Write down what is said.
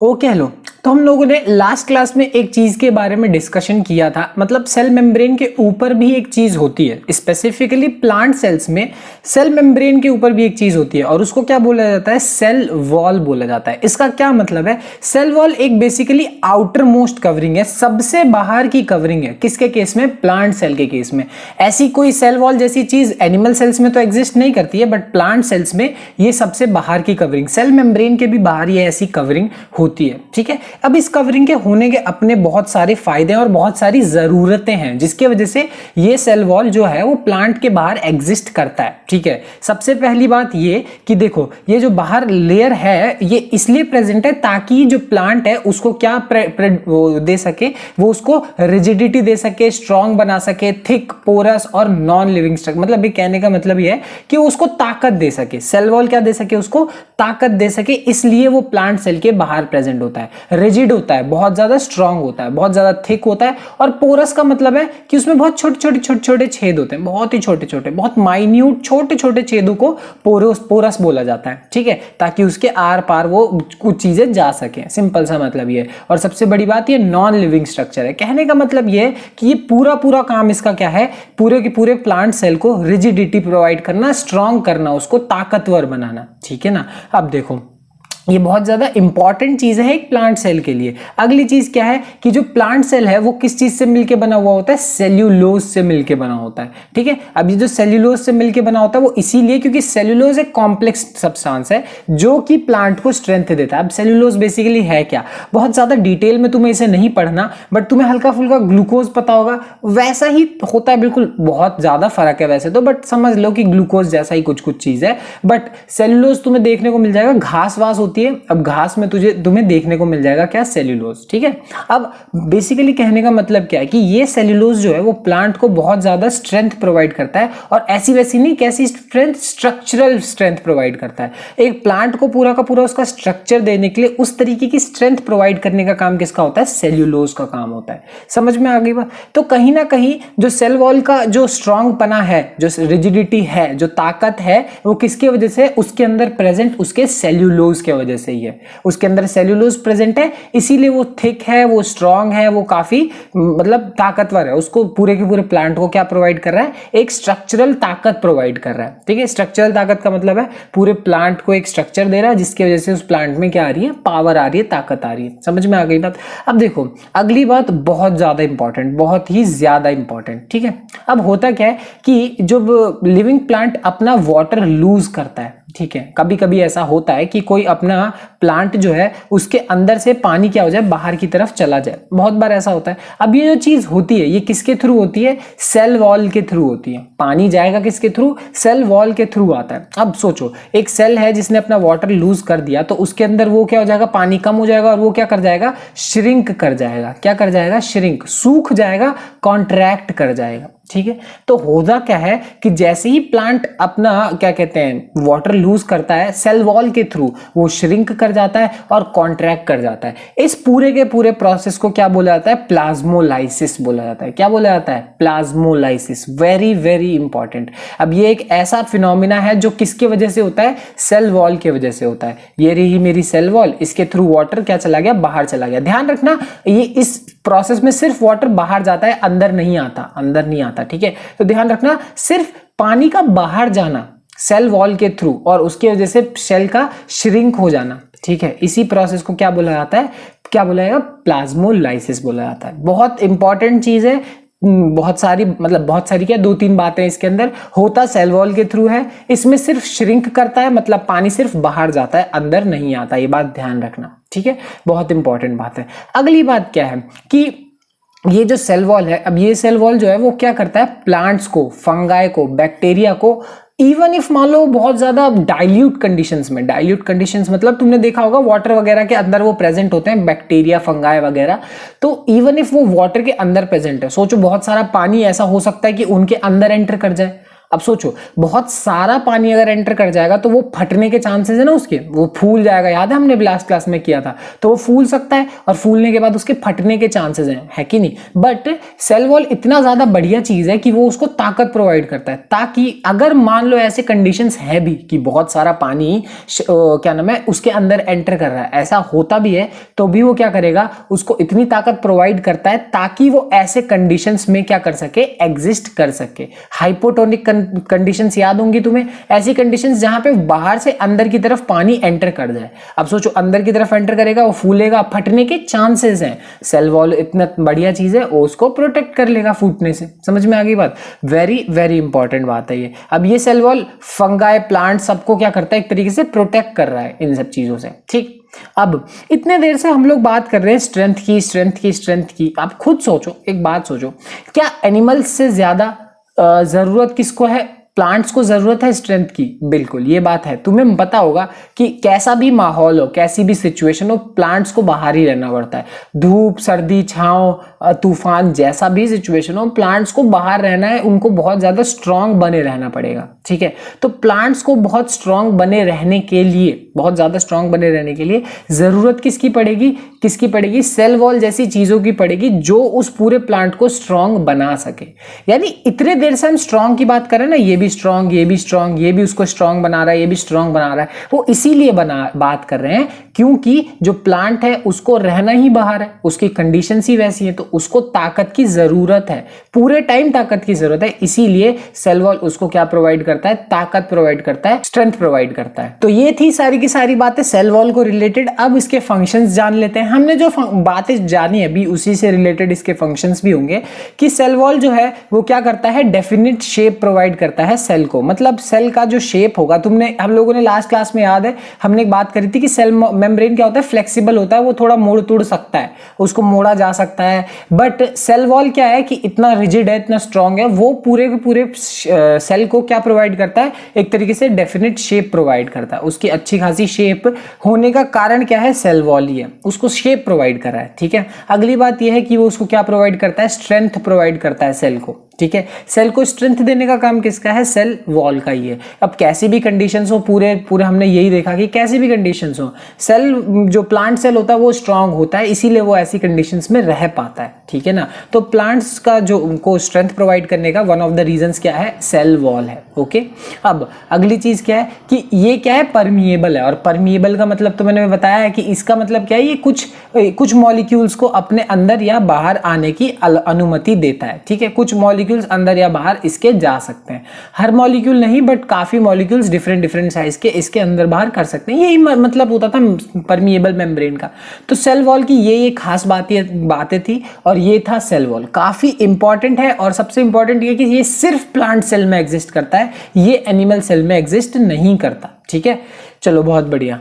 Okay hello. तो हम लोगों ने लास्ट क्लास में एक चीज के बारे में डिस्कशन किया था, मतलब सेल मेम्ब्रेन के ऊपर भी एक चीज होती है, स्पेसिफिकली प्लांट सेल्स में सेल मेम्ब्रेन के ऊपर भी एक चीज होती है और उसको क्या बोला जाता है, सेल वॉल बोला जाता है। इसका क्या मतलब है, सेल वॉल एक बेसिकली आउटर मोस्ट कवरिंग है, सबसे बाहर की कवरिंग है। किसके केस में? प्लांट सेल के केस में। ऐसी कोई सेल वॉल जैसी चीज एनिमल सेल्स में तो एग्जिस्ट नहीं करती है, बट प्लांट सेल्स में ये सबसे बाहर की कवरिंग, सेल मेम्ब्रेन के भी बाहर ये ऐसी कवरिंग होती है। ठीक है, अब इस कवरिंग के होने के अपने बहुत सारे फायदे और बहुत सारी जरूरतें हैं, जिसके वजह से ये सेल वॉल जो है वो प्लांट के बाहर एग्जिस्ट करता है। ठीक है, सबसे पहली बात ये कि देखो, ये जो बाहर लेयर है ये इसलिए प्रेजेंट है ताकि जो प्लांट है उसको क्या वो दे सके, वो उसको रिजिडिटी दे सके, स्ट्रॉन्ग बना सके, थिक, पोरस और नॉन लिविंग स्ट्रक्चर। मतलब ये कहने का मतलब ये है कि उसको ताकत दे सके, सेल वॉल क्या दे सके, उसको ताकत दे सके, इसलिए वो प्लांट सेल के बाहर प्रेजेंट होता है। रिजिड होता है, बहुत ज्यादा स्ट्रांग होता है, बहुत ज्यादा थिक होता है। और पोरस का मतलब है कि उसमें बहुत छोटे छोटे छेद होते हैं, बहुत ही छोटे छोटे, बहुत माइन्यूट छोटे छोटे छेदों को पोरस बोला जाता है। ठीक है, ताकि उसके आर पार वो कुछ चीजें जा सके, सिंपल सा मतलब ये। और सबसे बड़ी बात ये नॉन लिविंग स्ट्रक्चर है। कहने का मतलब ये कि ये पूरा काम इसका क्या है, पूरे के पूरे प्लांट सेल को रिजिडिटी प्रोवाइड करना, स्ट्रांग करना, उसको ताकतवर बनाना। ठीक है ना। अब देखो, ये बहुत ज्यादा इंपॉर्टेंट चीज है एक प्लांट सेल के लिए। अगली चीज क्या है कि जो प्लांट सेल है वो किस चीज से मिलके बना हुआ होता है, सेल्यूलोज से मिलके बना होता है। ठीक है, अब ये जो सेल्यूलोज से मिलके बना होता है वो इसीलिए क्योंकि सेल्यूलोज एक कॉम्प्लेक्स सब्सटेंस है जो कि प्लांट को स्ट्रेंथ देता है। अब सेल्यूलोज बेसिकली है क्या, बहुत ज्यादा डिटेल में तुम्हें इसे नहीं पढ़ना, बट तुम्हें हल्का फुल्का ग्लूकोज पता होगा, वैसा ही होता है बिल्कुल। बहुत ज्यादा फर्क है वैसे तो, बट समझ लो कि ग्लूकोज जैसा ही कुछ चीज है। बट सेल्यूलोज तुम्हें देखने को मिल जाएगा, घास वास होती है, अब घास में तुम्हें देखने को मिल जाएगा क्या, सेल्यूलोज। ठीक है, अब बेसिकली कहने का मतलब क्या है कि ये सेल्यूलोज जो है वो प्लांट को बहुत ज्यादा स्ट्रेंथ प्रोवाइड करता है। और ऐसी वैसी नहीं, कैसी स्ट्रेंथ, स्ट्रक्चरल स्ट्रेंथ प्रोवाइड करता है। एक प्लांट को पूरा का पूरा उसका स्ट्रक्चर देने के लिए उस तरीके की स्ट्रेंथ प्रोवाइड करने का काम किसका होता है, सेल्यूलोज का काम होता है। समझ में आ गई बात? तो कहीं ना कहीं जो सेल वॉल का जो स्ट्रॉन्ग पना है, जो रिजिडिटी है, जो ताकत है, वो किसके वजह से, उसके अंदर प्रेजेंट उसके सेल्यूलोज के वजह से ही है। उसके अंदर सेल्यूलोज प्रेजेंट है, इसीलिए वो थिक है, वो स्ट्रांग है, वो काफी मतलब ताकतवर है। उसको पूरे के पूरे प्लांट को क्या प्रोवाइड कर रहा है, एक स्ट्रक्चरल ताकत प्रोवाइड कर रहा है। ठीक है, स्ट्रक्चरल ताकत का मतलब है पूरे प्लांट को एक स्ट्रक्चर दे रहा है, जिसकी वजह से उस प्लांट में क्या आ रही है, पावर आ रही है, ताकत आ रही है। समझ में आ गई बात? अब देखो, अगली बात बहुत ज्यादा इंपॉर्टेंट, बहुत ही ज्यादा इंपॉर्टेंट। ठीक है, अब होता क्या है कि जब लिविंग प्लांट अपना वाटर लूज करता है, ठीक है, कभी कभी ऐसा होता है कि कोई अपना प्लांट जो है उसके अंदर से पानी क्या हो जाए, बाहर की तरफ चला जाए, बहुत बार ऐसा होता है। अब ये जो चीज होती है ये किसके थ्रू होती है, सेल वॉल के थ्रू होती है। पानी जाएगा किसके थ्रू, सेल वॉल के थ्रू आता है। अब सोचो, एक सेल है जिसने अपना वाटर लूज कर दिया, तो उसके अंदर वो क्या हो जाएगा, पानी कम हो जाएगा और वो क्या कर जाएगा, श्रिंक कर जाएगा। क्या कर जाएगा, श्रिंक, सूख जाएगा, कॉन्ट्रैक्ट कर जाएगा। ठीक है, तो होता क्या है कि जैसे ही प्लांट अपना क्या कहते हैं वाटर लूज करता है सेल वॉल के थ्रू, वो श्रिंक कर जाता है और कॉन्ट्रैक्ट कर जाता है। इस पूरे के पूरे प्रोसेस को क्या बोला जाता है, प्लाज्मोलाइसिस बोला जाता है। क्या बोला जाता है, प्लाज्मोलाइसिस। Very very important. अब ये एक ऐसा फिनोमिना है जो किसके वजह से होता है, सेल वॉल के वजह से होता है। ये रही मेरी सेल वॉल, इसके थ्रू वाटर क्या चला गया, बाहर चला गया। ध्यान रखना, ये इस प्रोसेस में सिर्फ वाटर बाहर जाता है, अंदर नहीं आता, अंदर नहीं आता। ठीक है, तो ध्यान रखना, सिर्फ पानी का बाहर जाना सेल वॉल के थ्रू और उसकी वजह से सेल का श्रिंक हो जाना। ठीक है, इसी प्रोसेस को क्या बोला जाता है, क्या बोला जाएगा, प्लाज्मोलाइसिस बोला जाता है। बहुत इंपॉर्टेंट चीज है, बहुत सारी, मतलब बहुत सारी क्या, दो तीन बातें इसके अंदर। होता सेल वॉल के थ्रू है, इसमें सिर्फ श्रिंक करता है, मतलब पानी सिर्फ बाहर जाता है, अंदर नहीं आता। ये बात ध्यान रखना। ठीक है, बहुत इंपॉर्टेंट बात है। अगली बात क्या है कि ये जो सेल वॉल है, अब ये सेल वॉल जो है वो क्या करता है, प्लांट्स को, फंगाई को, बैक्टीरिया को, इवन इफ मान लो बहुत ज्यादा डाइल्यूट कंडीशंस में, डाइल्यूट कंडीशंस मतलब तुमने देखा होगा वाटर वगैरह के अंदर वो प्रेजेंट होते हैं, बैक्टीरिया, फंगाई वगैरह। तो इवन इफ वो वाटर के अंदर प्रेजेंट है, सोचो बहुत सारा पानी ऐसा हो सकता है कि उनके अंदर एंटर कर जाए। अब सोचो बहुत सारा पानी अगर एंटर कर जाएगा तो वो फटने के चांसेस है ना, उसके वो फूल जाएगा, याद है हमने लास्ट क्लास में किया था, तो वो फूल सकता है और फूलने के बाद उसके फटने के चांसेस हैं, है कि नहीं। बट सेल वॉल इतना ज्यादा बढ़िया चीज है कि वो उसको ताकत प्रोवाइड करता है, ताकि अगर मान लो ऐसे कंडीशंस है भी कि बहुत सारा पानी क्या नाम है उसके अंदर एंटर कर रहा है, ऐसा होता भी है, तो भी वो क्या करेगा, उसको इतनी ताकत प्रोवाइड करता है ताकि वो ऐसे कंडीशंस में क्या कर सके, एग्जिस्ट कर सके। हाइपोटोनिक कंडीशंस याद होंगी तुम्हें, ऐसी कंडीशंस जहां पे बाहर से अंदर की तरफ पानी एंटर कर जाए। अब सोचो अंदर की तरफ एंटर करेगा, वो फूलेगा, फटने के चांसेस हैं, सेल वॉल इतना बढ़िया चीज है, वो उसको प्रोटेक्ट कर लेगा फूटने से। समझ में आ गई बात, वेरी वेरी इंपॉर्टेंट बात है ये। अब ये सेल वॉल फंगाई, प्लांट सबको क्या करता है, एक तरीके से प्रोटेक्ट कर रहा है इन सब चीजों से, ठीक। अब इतने देर से हम लोग बात कर रहे हैं स्ट्रेंथ की, स्ट्रेंथ की, स्ट्रेंथ की। आप खुद सोचो, एक बात सोचो, क्या एनिमल्स से ज्यादा जरूरत किसको है, प्लांट्स को जरूरत है स्ट्रेंथ की? बिल्कुल, ये बात है। तुम्हें पता होगा कि कैसा भी माहौल हो, कैसी भी सिचुएशन हो, प्लांट्स को बाहर ही रहना पड़ता है। धूप, सर्दी, छांव, तूफान, जैसा भी सिचुएशन हो, प्लांट्स को बाहर रहना है, उनको बहुत ज्यादा स्ट्रांग बने रहना पड़ेगा, ठीक है। तो प्लांट्स को बहुत स्ट्रांग बने रहने के लिए, बहुत ज्यादा स्ट्रांग बने रहने के लिए जरूरत किसकी पड़ेगी, किसकी पड़ेगी, सेल वॉल जैसी चीजों की पड़ेगी जो उस पूरे प्लांट को स्ट्रांग बना सके। यानी इतने देर से हम स्ट्रांग की बात करें ना, ये भी स्ट्रांग, ये भी स्ट्रांग, ये भी उसको स्ट्रांग बना रहा है, ये भी स्ट्रांग बना रहा है, वो इसीलिए बात कर रहे हैं क्योंकि जो प्लांट है उसको रहना ही बाहर है, उसकी कंडीशंस ही वैसी है, तो उसको ताकत की जरूरत है, पूरे टाइम ताकत की जरूरत है। इसीलिए सेल वॉल उसको क्या प्रोवाइड करता है, ताकत प्रोवाइड करता है, स्ट्रेंथ प्रोवाइड करता है। तो ये थी सारी की सारी बातें सेल वॉल को रिलेटेड। अब इसके फंक्शंस जान लेते हैं। हमने जो बातें जानी अभी उसी से रिलेटेड इसके फंक्शंस भी होंगे कि सेल वॉल जो है वो क्या करता है, डेफिनेट शेप प्रोवाइड करता है सेल को। मतलब सेल का जो शेप होगा, हम लोगों ने लास्ट क्लास में याद है हमने एक बात करी थी कि सेल मेम्ब्रेन क्या होता है, फ्लेक्सिबल होता है, वो थोड़ा मोड़ तोड़ सकता है, उसको मोड़ा जा सकता है। बट सेल वॉल क्या है कि इतना रिजिड है, इतना स्ट्रांग है, वो पूरे के पूरे सेल को क्या प्रोवाइड करता है, एक तरीके से डेफिनेट शेप प्रोवाइड करता है। उसकी अच्छी खासी शेप होने का कारण क्या है, सेल वॉल ही है, उसको शेप प्रोवाइड कर रहा है, ठीक है। अगली बात यह है कि वो उसको क्या प्रोवाइड करता है, स्ट्रेंथ प्रोवाइड करता है सेल को, ठीक है। सेल को स्ट्रेंथ देने का काम किसका है, सेल वॉल का ही है। अब कैसी भी कंडीशंस हो, पूरे हमने यही देखा कि कैसी भी कंडीशंस हो, सेल जो प्लांट सेल होता है वो स्ट्रांग होता है, इसीलिए वो ऐसी कंडीशंस में रह पाता है, ठीक है ना। तो प्लांट्स का जो उनको स्ट्रेंथ प्रोवाइड करने का वन ऑफ द रीजंस क्या है, सेल वॉल है, ओके। अब अगली चीज क्या है कि ये क्या है, परमिएबल है। और परमिएबल का मतलब तो मैंने बताया है कि इसका मतलब क्या है, ये कुछ मॉलिक्यूल्स को अपने अंदर या बाहर आने की अनुमति देता है, ठीक है। कुछ मॉलिक्यूल्स अंदर या बाहर इसके जा सकते हैं, हर मॉलिक्यूल नहीं, बट काफी मॉलिक्यूल्स डिफरेंट साइज के इसके अंदर बाहर कर सकते हैं। यही मतलब होता था परमिएबल मेम्ब्रेन का। तो सेल वॉल की ये खास बातें थी और ये था सेल वॉल, काफी इंपॉर्टेंट है। और सबसे इंपॉर्टेंट ये कि ये सिर्फ प्लांट सेल में एग्जिस्ट करता है, ये एनिमल सेल में एग्जिस्ट नहीं करता, ठीक है। चलो बहुत बढ़िया।